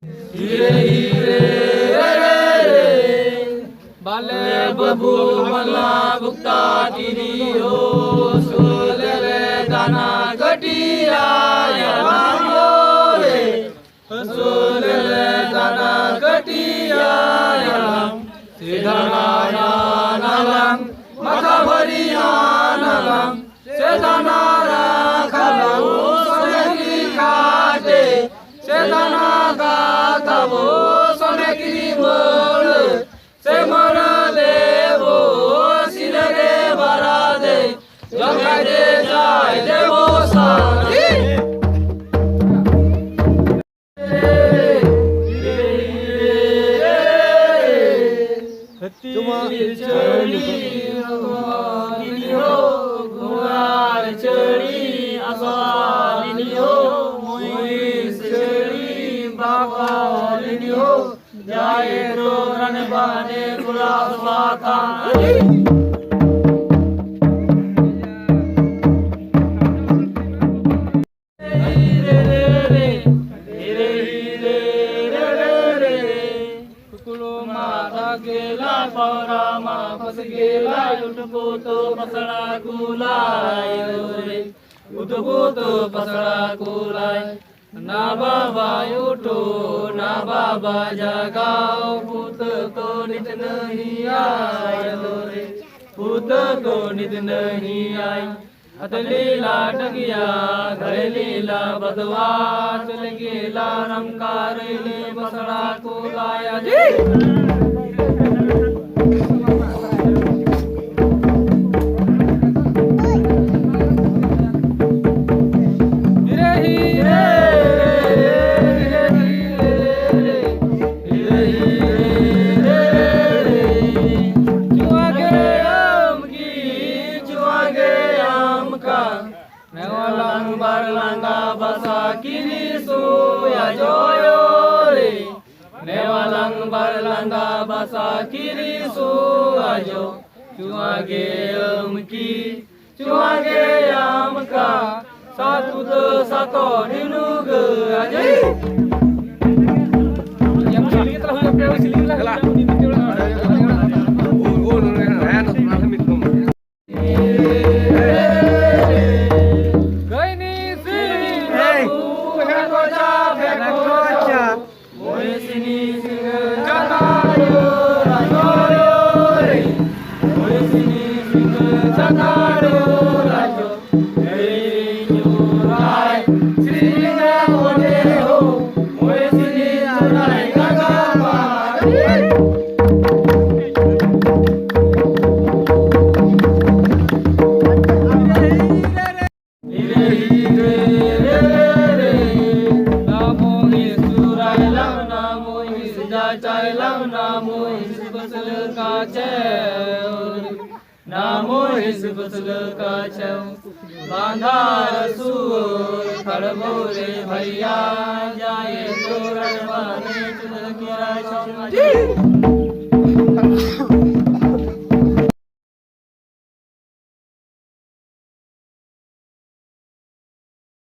हिरे हिरे रे रे बाले बबू मला भुक्ता तिरी हो सोले रे दाना कटिया यामायो रे सोले रे दाना कटिया याम सेदाना नालम माथा भरिया नालम सेदाना राखलाऊ सोनेकी खाते सेदाना गाताबो सोनेकी बोल से मर देवो सिलगे भरा दे जगा दे जाय देवो साथी जाए तो रन बने गुलाब बाता गेला पौरा मा फस गेला उठबो तो पसळा गुलाय रे उठबो तो पसळा गुलाय ना बाबा उठो ना बाबा जगाओ पुत तो नित नहीं आयो रे पुत तो नित नहीं आई हथलीला टकिया घरेलीला बदवा चल गेला रंकार ले बसड़ा को लाया जी basa kiri suya joyo re newalang barlanga basa kiri suya jo chuage amki chuage amka satu to satu dinug aje yang sili terus yang sili lah नामो इस बसल का छव बांधार सूर खड़बोरे भैया जाए तो रणवाने चुन किया